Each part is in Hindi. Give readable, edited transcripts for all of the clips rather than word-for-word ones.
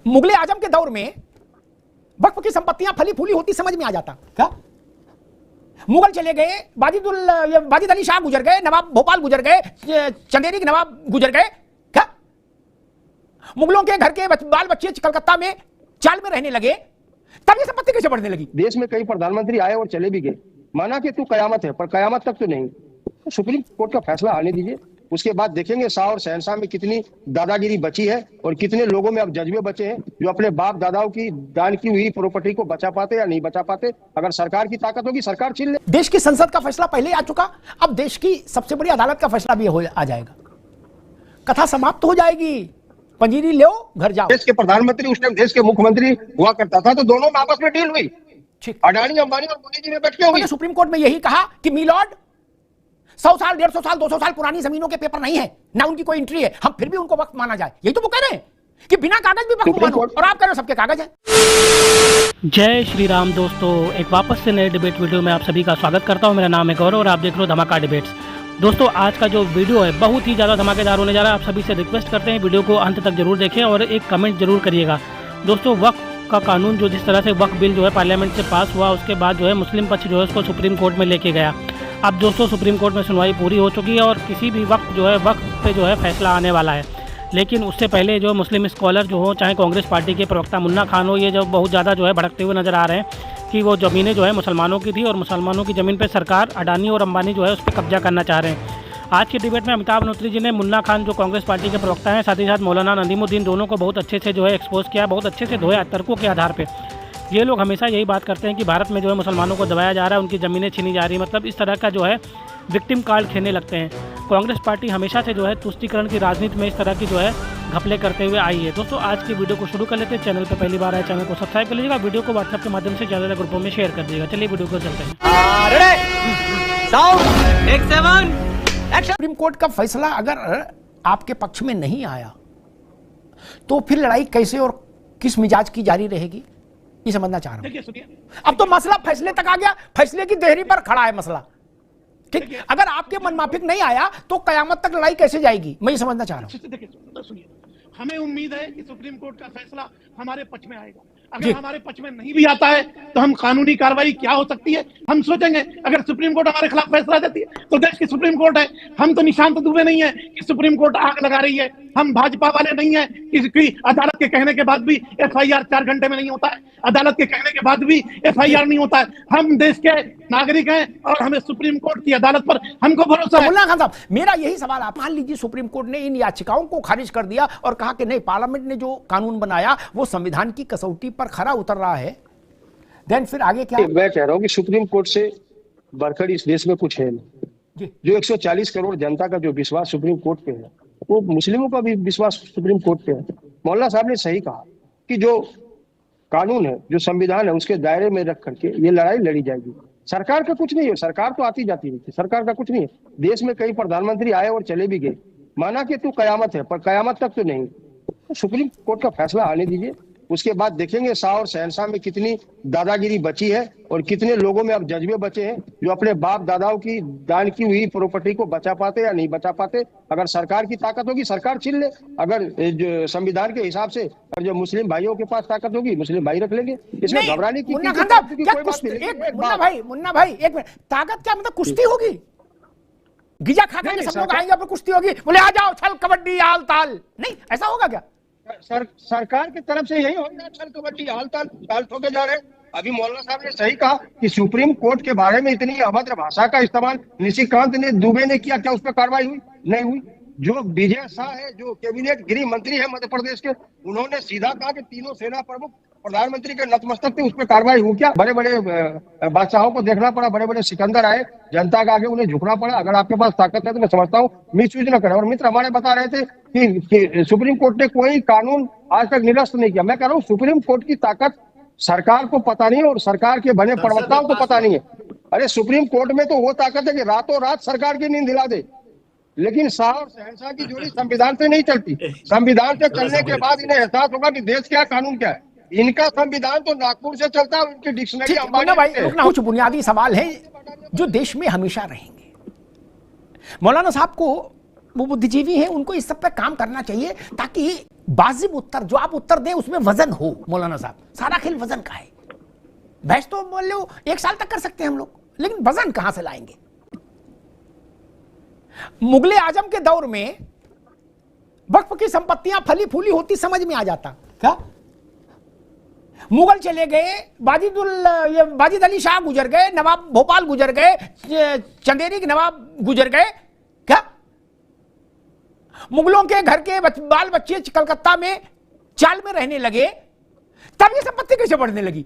मुगले आजम के दौर में वक्फ की संपत्तियां फली फूली होती समझ में आ जाता क्या? मुगल चले गए, बाजिद अली शाह गुजर गए, नवाब भोपाल गुजर गए, चंदेरी के नवाब गुजर गए क्या? मुगलों के घर के बाल बच्चे कलकत्ता में चाल में रहने लगे, तब ये संपत्ति कैसे बढ़ने लगी? देश में कई प्रधानमंत्री आए और चले भी गए, माना कि तू कयामत है, पर कयामत तक तो नहीं। तो सुप्रीम कोर्ट का फैसला आने दीजिए, उसके बाद देखेंगे शाह और शहनशाह में कितनी दादागिरी बची है और कितने लोगों में अब जज्बे बचे हैं जो अपने बाप दादाओं की दान की हुई प्रॉपर्टी को बचा पाते या नहीं बचा पाते। अगर सरकार की ताकत होगी सरकार छीन ले। देश की संसद का फैसला पहले आ चुका, अब देश की सबसे बड़ी अदालत का फैसला भी आ जाएगा। कथा समाप्त हो जाएगी, पंजीरी लो घर जाओ। देश के प्रधानमंत्री उस टाइम देश के मुख्यमंत्री हुआ करता था, तो दोनों में आपस में डील हुई, अडानी अंबानी और मोदी जी ने बैठ के हुई। सुप्रीम कोर्ट में यही कहा कि मीलॉर्ड 100 साल 150 साल 200 साल पुरानी जमीनों के पेपर नहीं है, ना उनकी कोई एंट्री है, हम फिर भी उनको वक्त माना जाए। यही तो वो कह रहे हैं कि बिना कागज भी वक्त मानो, और आप कह रहे हो सबके कागज है। जय श्री राम दोस्तों, एक वापस से नए डिबेट वीडियो में आप सभी का स्वागत करता हूं। मेरा नाम है गौरव और आप देख रहे हो धमाका डिबेट्स। दोस्तों, आज का जो वीडियो है बहुत ही ज़्यादा धमाकेदार होने जा रहा है। आप सभी से रिक्वेस्ट करते हैं वीडियो को अंत तक जरूर देखें और एक कमेंट जरूर करिएगा। दोस्तों, वक्फ का कानून जो जिस तरह से वक्फ बिल जो है पार्लियामेंट से पास हुआ, उसके बाद जो है मुस्लिम पक्ष जो है उसको सुप्रीम कोर्ट में लेके गया। अब दोस्तों सुप्रीम कोर्ट में सुनवाई पूरी हो चुकी है और किसी भी वक्त जो है वक्फ पे जो है फैसला आने वाला है। लेकिन उससे पहले जो मुस्लिम स्कॉलर जो हो, चाहे कांग्रेस पार्टी के प्रवक्ता मुन्ना खान हो, ये जो बहुत ज़्यादा जो है भड़कते हुए नज़र आ रहे हैं कि वो ज़मीनें जो है मुसलमानों की थी और मुसलमानों की ज़मीन पर सरकार अडानी और अंबानी जो है उस पर कब्जा करना चाह रहे हैं। आज की डिबेट में अमिताभ नोत्री जी ने मुन्ना खान जो कांग्रेस पार्टी के प्रवक्ता हैं, साथ ही साथ मौलाना नदीमुद्दीन, दोनों को बहुत अच्छे से जो है एक्सपोज किया, बहुत अच्छे से धोया तर्कों के आधार पे। ये लोग हमेशा यही बात करते हैं कि भारत में जो है मुसलमानों को दबाया जा रहा है, उनकी ज़मीनें छीनी जा रही है, मतलब इस तरह का जो है विक्टिम कार्ड खेलने लगते हैं। कांग्रेस पार्टी हमेशा से जो है तुष्टीकरण की राजनीति में इस तरह की जो है घपले करते हुए आई है। दोस्तों, आज की वीडियो को शुरू कर लेते हैं। चैनल पर पहली बार आए चैनल को सब्सक्राइब कर लीजिएगा, वीडियो को व्हाट्सएप के माध्यम से ज़्यादा ग्रुपों में शेयर कर दीजिएगा। चलिए वीडियो को चलते हैं। सुप्रीम कोर्ट का फैसला अगर आपके पक्ष में नहीं आया तो फिर लड़ाई कैसे और किस मिजाज की जारी रहेगी, ये समझना चाह रहा हूं। अब तो मसला फैसले तक आ गया, फैसले की देहरी पर खड़ा है मसला, ठीक। अगर आपके मनमाफिक नहीं आया तो कयामत तक लड़ाई कैसे जाएगी, मैं ये समझना चाह रहा हूं। देखिए सुनिए, हमें उम्मीद है कि सुप्रीम कोर्ट का फैसला हमारे पक्ष में आएगा। अगर हमारे पक्ष में नहीं भी आता है तो हम कानूनी कार्रवाई क्या हो सकती है हम सोचेंगे। अगर सुप्रीम कोर्ट हमारे खिलाफ फैसला देती है तो देश की सुप्रीम कोर्ट है, हम तो निशांत दुबे नहीं है कि सुप्रीम कोर्ट आग लगा रही है। हम भाजपा वाले नहीं है कि अदालत के कहने के बाद भी FIR 4 घंटे में नहीं होता है, अदालत के कहने के बाद भी FIR नहीं होता है। हम देश के नागरिक हैं और हमें सुप्रीम कोर्ट की अदालत पर हमको भरोसा है। मुन्ना खान साहब, मेरा यही सवाल, आप मान लीजिए सुप्रीम कोर्ट ने इन याचिकाओं को खारिज कर दिया और कहा कि नहीं, पार्लियामेंट ने जो कानून बनाया वो संविधान की कसौटी पर खरा उतर रहा है, देन फिर आगे क्या? मैं कह रहा हूँ कि सुप्रीम कोर्ट से बढ़कर इस देश में कुछ है नहीं। जो 140 करोड़ जनता का जो विश्वास सुप्रीम कोर्ट पे है, वो मुस्लिमों का भी विश्वास सुप्रीम कोर्ट पे है। मौलाना साहब ने सही कहा कि जो कानून है, जो संविधान है, उसके दायरे में रख करके ये लड़ाई लड़ी जाएगी। सरकार का कुछ नहीं है, सरकार तो आती जाती रहती है, सरकार का कुछ नहीं है। देश में कई प्रधानमंत्री आए और चले भी गए, माना कि तू कयामत है, पर कयामत तक तो नहीं। तो सुप्रीम कोर्ट का फैसला आने दीजिए, उसके बाद देखेंगे शाह और शहनशाह में कितनी दादागिरी बची है और कितने लोगों में अब जज्बे बचे हैं जो अपने बाप दादाओं की दान की हुई प्रॉपर्टी को बचा पाते या नहीं बचा पाते। अगर सरकार की ताकत होगी सरकार छीन ले, अगर जो संविधान के हिसाब से और जो मुस्लिम भाइयों के पास ताकत होगी मुस्लिम भाई रख लेंगे। इसमें घबराने की मुन्ना भाई एक मिनट, ताकत क्या मतलब कुश्ती होगी? गिजा खा के सब लोग आएंगे, कुश्ती होगी, बोले आ जाओ छल कबड्डी हाल ताल, नहीं ऐसा होगा क्या? सरकार की तरफ से यही होगा, छल कबड्डी हाल ताल ठोके जा रहे हैं। अभी मौलाना साहब ने सही कहा कि सुप्रीम कोर्ट के बारे में इतनी अभद्र भाषा का इस्तेमाल निशिकांत ने दुबे ने किया, क्या उस पर कार्रवाई हुई? नहीं हुई। जो विजय शाह है, जो कैबिनेट गृह मंत्री है मध्य प्रदेश के, उन्होंने सीधा कहा कि तीनों सेना प्रमुख प्रधानमंत्री के नतमस्तक थे, उस पर कार्रवाई हुई क्या? बड़े बड़े बादशाहों को देखना पड़ा, बड़े बड़े सिकंदर आए, जनता के आगे उन्हें झुकना पड़ा। अगर आपके पास ताकत है तो मैं समझता हूँ मिस यूज न करें। और मित्र हमारे बता रहे थे कि सुप्रीम कोर्ट ने कोई कानून आज तक निरस्त नहीं किया। मैं कह रहा हूँ सुप्रीम कोर्ट की ताकत सरकार को पता नहीं है और सरकार के बने प्रवक्ताओं को पता नहीं है। अरे सुप्रीम कोर्ट में तो वो ताकत है कि रातों रात सरकार की नींद दिला दे, लेकिन शाह और शहनशाह की जोड़ी संविधान से नहीं चलती। संविधान से चलने के बाद इन्हें एहसास होगा कि देश क्या कानून क्या है। इनका संविधान तो नागपुर से चलता है, उनकी डिक्शनरी कुछ बुनियादी सवाल है जो देश में हमेशा रहेंगे। मौलाना साहब को वो बुद्धिजीवी हैं, उनको इस सब पे काम करना चाहिए ताकि वाजिब उत्तर जो आप उत्तर दें उसमें वजन हो। मौलाना साहब, सारा खेल वजन का है। बहस तो बोल लो 1 साल तक कर सकते हैं हम लोग, लेकिन वजन कहां से लाएंगे? मुगले आजम के दौर में वक्फ की संपत्तियां फली फूली होती समझ में आ जाता। क्या मुगल चले गए, बाजिद अली शाह गुजर गए, नवाब भोपाल गुजर गए, चंदेरी के नवाब गुजर गए, क्या मुगलों के घर के बाल बच्चे कलकत्ता में चाल में रहने लगे, तब ये संपत्ति कैसे बढ़ने लगी?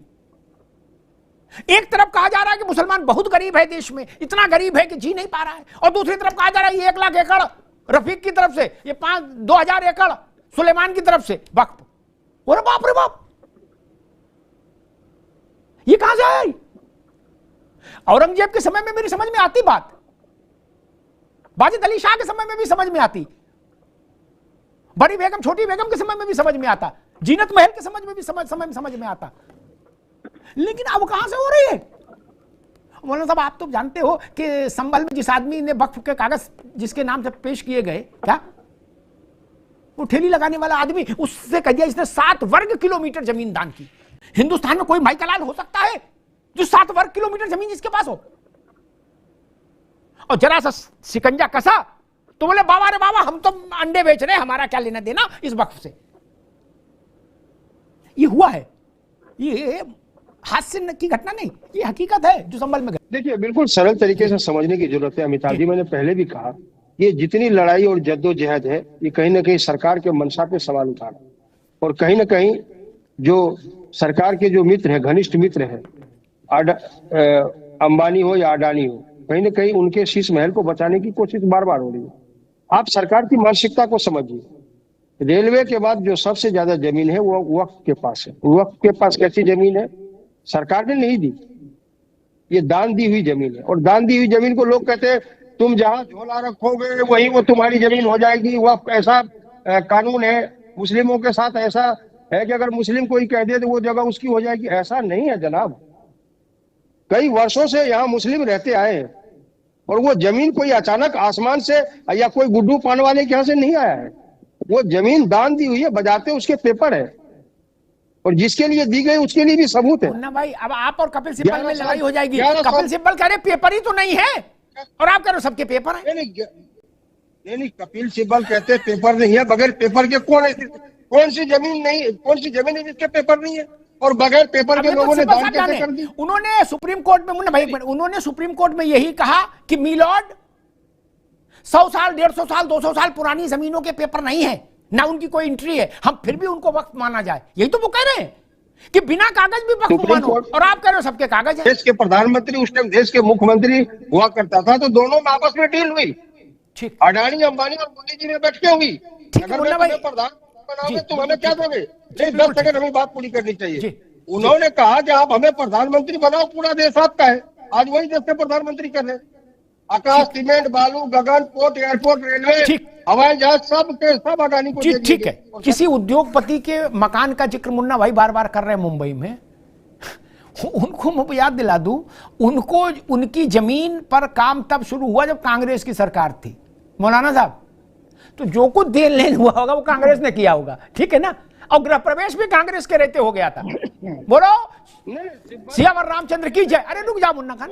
एक तरफ कहा जा रहा है कि मुसलमान बहुत गरीब है देश में, इतना गरीब है कि जी नहीं पा रहा है, और दूसरी तरफ कहा जा रहा है ये 1 लाख एकड़ रफीक की तरफ से, ये 2,000 एकड़ सुलेमान की तरफ से वक्फ। अरे बाप रे बाप, ये कहां से आई? औरंगजेब के समय में मेरी समझ में आती बात, बाजिद अली शाह के समय में भी समझ में आती, बड़ी बेगम छोटी बेगम के समय में भी समझ में आता, जीनत महल के समझ में भी समझ में आता, लेकिन अब कहां से हो रही है? मौलाना साहब, आप तो जानते हो कि संभल में जिस आदमी ने वक्फ के कागज जिसके नाम से पेश किए गए, क्या वो ठेली लगाने वाला आदमी, उससे कह दिया इसने 7 वर्ग किलोमीटर जमीन दान की। हिंदुस्तान में कोई भाईकलाल हो सकता है जो 7 वर्ग किलोमीटर जमीन जिसके पास हो? और जरा सा शिकंजा कसा तो बोले बाबा रे बाबा, हम तो अंडे बेच रहे हैं, हमारा क्या लेना देना इस वक्फ से। ये हुआ है, ये हास्य की घटना नहीं, ये हकीकत है जो संभल में। देखिए, बिल्कुल सरल तरीके से समझने की जरूरत है अमिताभ जी। मैंने पहले भी कहा, ये जितनी लड़ाई और जद्दोजहद है, ये कहीं ना कहीं सरकार के मंशा पे सवाल उठा रहा है, और कहीं ना कहीं जो सरकार के जो मित्र हैं, घनिष्ठ मित्र हैं, अंबानी हो या अडानी हो, कहीं ना कहीं उनके शीश महल को बचाने की कोशिश बार बार हो रही है। आप सरकार की मानसिकता को समझिए। रेलवे के बाद जो सबसे ज्यादा जमीन है वो वक्फ के पास है। वक्फ के पास कैसी जमीन है? सरकार ने नहीं दी, ये दान दी हुई जमीन है। और दान दी हुई जमीन को लोग कहते हैं तुम जहां झोला रखोगे वही वो तुम्हारी जमीन हो जाएगी। वक्फ ऐसा कानून है, मुस्लिमों के साथ ऐसा है कि अगर मुस्लिम कोई कह दे तो वो जगह उसकी हो जाएगी। ऐसा नहीं है जनाब। कई वर्षों से यहाँ मुस्लिम रहते आए हैं, और वो जमीन कोई अचानक आसमान से या कोई गुड्डू पान वाले के यहाँ से नहीं आया है। वो जमीन दान दी हुई है, बजाते उसके पेपर है, और जिसके लिए दी गई उसके लिए भी सबूत है। मुन्ना भाई, अब आप और कपिल सिब्बल में लड़ाई हो जाएगी। कपिल सिब्बल कह रहे पेपर ही तो नहीं है, और आप कह रहे हो सबके पेपर है। नहीं, कपिल सिब्बल कहते पेपर नहीं है। बगैर पेपर के कौन सी जमीन नहीं, कौन सी जमीन है जिसके पेपर नहीं है? और बगैर पेपर के लोगों ने दान कैसे कर दी? उन्होंने सुप्रीम कोर्ट में, मुन्ना भाई, उन्होंने सुप्रीम कोर्ट में यही कहा कि मिलॉर्ड 100 साल 150 साल 200 साल पुरानी जमीनों के पेपर नहीं है, ना उनकी कोई एंट्री है, हम फिर भी उनको वक्फ माना जाए। यही तो वो कह रहे हैं कि बिना कागज भी वक्फ मानो, और आप कह रहे हो सबके कागज है। देश के प्रधानमंत्री उस टाइम देश के मुख्यमंत्री हुआ करता था, तो दोनों में आपस में डील हुई। ठीक, अडानी अंबानी और मोदी जी में बैठ के हुई। अगर मैं प्रधान बनाओगे तुम हमें क्या दोगे? 10 सेकंड हमें बात पूरी करनी चाहिए। उन्होंने कहा कि आप हमें प्रधानमंत्री बनाओ, पूरा देश आपका है। आज वही देश के प्रधानमंत्री कर रहे हैं। आकाश, सीमेंट, बालू, गगन, पोर्ट, एयरपोर्ट, रेलवे, हवाई जहाज, सब के सब अडानी को। ठीक है। किसी उद्योगपति के मकान का जिक्र मुन्ना भाई बार बार कर रहे हैं मुंबई में, उनको मैं याद दिला दूं, उनको उनकी जमीन पर काम तब शुरू हुआ जब कांग्रेस की सरकार थी मौलाना साहब। तो जो कुछ देन लेन हुआ होगा वो कांग्रेस ने किया होगा, ठीक है ना। और गृह प्रवेश भी कांग्रेस के रहते हो गया था। बोलो सियावर रामचंद्र की जय। अरे रुक जा मुन्ना खान,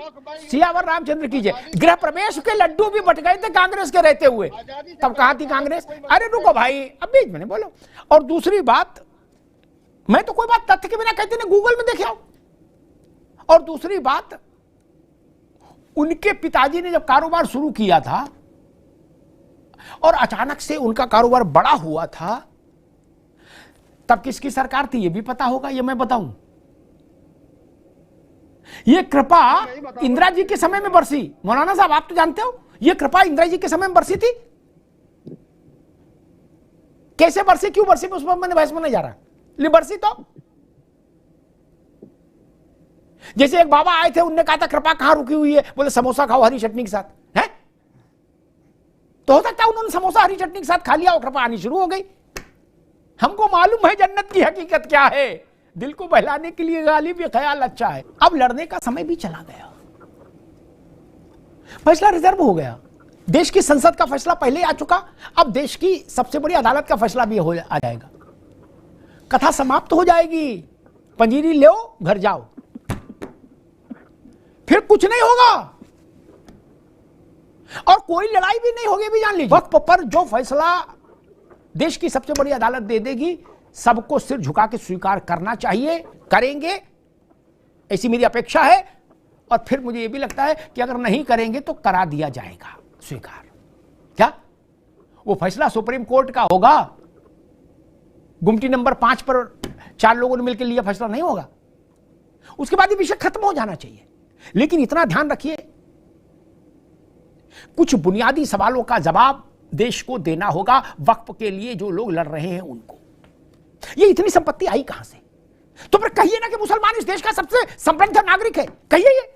सियावर रामचंद्र की जय। गृह प्रवेश के लड्डू भी बट गए थे कांग्रेस के रहते हुए, तब कहां थी कांग्रेस? अरे रुको भाई, अब बीच में बोलो। और दूसरी बात, मैं तो कोई बात तथ्य के बिना कहते नहीं, गूगल में देखे आओ। और दूसरी बात, उनके पिताजी ने जब कारोबार शुरू किया था और अचानक से उनका कारोबार बड़ा हुआ था, तब किसकी सरकार थी ये भी पता होगा, ये मैं बताऊं। ये कृपा इंदिरा जी के समय में बरसी। मौलाना साहब आप तो जानते हो, ये कृपा इंदिरा जी के समय में बरसी थी। कैसे बरसी, क्यों बरसी, उस पर मैंने बहस में नहीं जा रहा, लेकिन बरसी तो जैसे एक बाबा आए थे, उनने कहा था कृपा कहां रुकी हुई है, बोले समोसा खाओ हरी चटनी के साथ। है तो हो सकता है उन्होंने समोसा हरी चटनी के साथ खा लिया और कृपा आनी शुरू हो गई। हमको मालूम है जन्नत की हकीकत क्या है, दिल को बहलाने के लिए गालिब ये ख्याल अच्छा है। अब लड़ने का समय भी चला गया, फैसला रिजर्व हो गया। देश की संसद का फैसला पहले आ चुका, अब देश की सबसे बड़ी अदालत का फैसला भी आ जाएगा। कथा समाप्त हो जाएगी, पंजीरी लो घर जाओ, फिर कुछ नहीं होगा और कोई लड़ाई भी नहीं होगी। भी जान लीजिए, वक्फ पर जो फैसला देश की सबसे बड़ी अदालत दे देगी, सबको सिर झुका के स्वीकार करना चाहिए, करेंगे, ऐसी मेरी अपेक्षा है। और फिर मुझे यह भी लगता है कि अगर नहीं करेंगे तो करा दिया जाएगा स्वीकार। क्या वो फैसला सुप्रीम कोर्ट का होगा? गुमटी नंबर 5 पर 4 लोगों ने मिलकर लिया फैसला नहीं होगा। उसके बाद ये विषय खत्म हो जाना चाहिए। लेकिन इतना ध्यान रखिए, कुछ बुनियादी सवालों का जवाब देश को देना होगा। वक्फ के लिए जो लोग लड़ रहे हैं उनको, ये इतनी संपत्ति आई कहां से? तो फिर कहिए ना कि मुसलमान इस देश का सबसे समृद्ध नागरिक है, कहिए। ये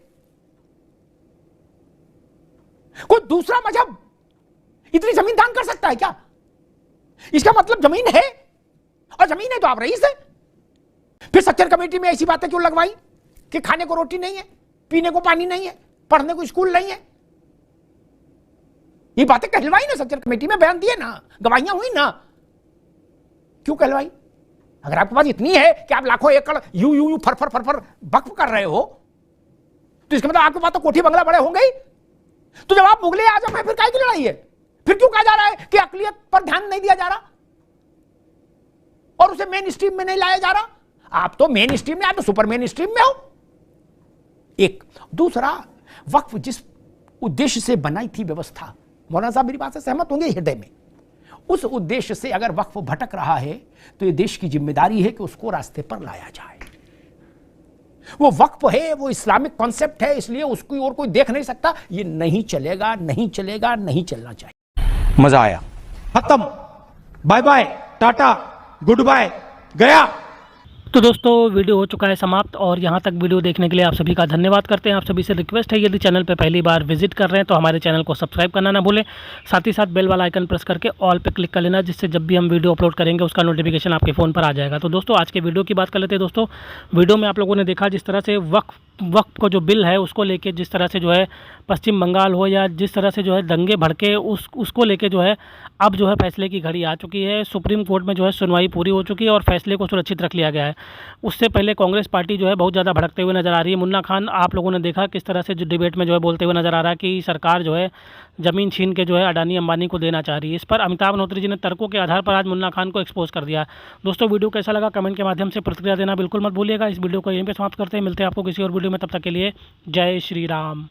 कोई दूसरा मजहब इतनी जमीन दान कर सकता है क्या? इसका मतलब जमीन है, और जमीन है तो आप रईस है। फिर सच्चर कमेटी में ऐसी बातें क्यों लगवाई कि खाने को रोटी नहीं है, पीने को पानी नहीं है, पढ़ने को स्कूल नहीं है? ये बातें कहलवाई ना सच्चर कमेटी में, बयान दिए ना, गवाहियां हुई ना। क्यों कहलवाई? अगर आपके पास इतनी है कि आप लाखों एकड़ यू फर वक्फ कर रहे हो, तो इसका मतलब आपके पास तो कोठी बंगला बड़े होंगे ही। तो जब आप मुगले आजम है, फिर काहे की लड़ाई है? फिर क्यों कहा जा रहा है कि अकलियत पर ध्यान नहीं दिया जा रहा और उसे मेन स्ट्रीम में नहीं लाया जा रहा? आप तो मेन स्ट्रीम में, आप तो सुपर मेन स्ट्रीम में हो। एक दूसरा, वक्फ जिस उद्देश्य से बनाई थी व्यवस्था, मौलाना साहब मेरी बात से सहमत होंगे हृदय में, उस उद्देश्य से अगर वक्फ भटक रहा है तो ये देश की जिम्मेदारी है कि उसको रास्ते पर लाया जाए। वो वक्फ है, वो इस्लामिक कॉन्सेप्ट है, इसलिए उसकी और कोई देख नहीं सकता। ये नहीं चलेगा, नहीं चलेगा, नहीं चलना चाहिए। मजा आया, खत्म, बाय बाय, टाटा, गुड बाय, गया। तो दोस्तों वीडियो हो चुका है समाप्त, और यहाँ तक वीडियो देखने के लिए आप सभी का धन्यवाद करते हैं। आप सभी से रिक्वेस्ट है, यदि चैनल पर पहली बार विजिट कर रहे हैं तो हमारे चैनल को सब्सक्राइब करना ना भूलें। साथ ही साथ बेल वाला आइकन प्रेस करके ऑल पे क्लिक कर लेना, जिससे जब भी हम वीडियो अपलोड करेंगे उसका नोटिफिकेशन आपके फ़ोन पर आ जाएगा। तो दोस्तों आज के वीडियो की बात कर लेते हैं। दोस्तों वीडियो में आप लोगों ने देखा जिस तरह से वक्फ को जो बिल है उसको लेके जिस तरह से जो है पश्चिम बंगाल हो या जिस तरह से जो है दंगे भड़के उसको लेके जो है अब जो है फैसले की घड़ी आ चुकी है। सुप्रीम कोर्ट में जो है सुनवाई पूरी हो चुकी है और फैसले को सुरक्षित रख लिया गया है। उससे पहले कांग्रेस पार्टी जो है बहुत ज़्यादा भड़कते हुए नज़र आ रही है। मुन्ना खान आप लोगों ने देखा किस तरह से जो डिबेट में जो है बोलते हुए नज़र आ रहा है कि सरकार जो है ज़मीन छीन के जो है अडानी अंबानी को देना चाह रही है। इस पर अमिताभ मल्होत्रा जी ने तर्कों के आधार पर आज मुन्ना खान को एक्सपोज कर दिया। दोस्तों वीडियो कैसा लगा कमेंट के माध्यम से प्रतिक्रिया देना बिल्कुल मत भूलिएगा। इस वीडियो को यहीं पे समाप्त करते हैं, मिलते हैं आपको किसी और वीडियो में, तब तक के लिए जय श्री राम।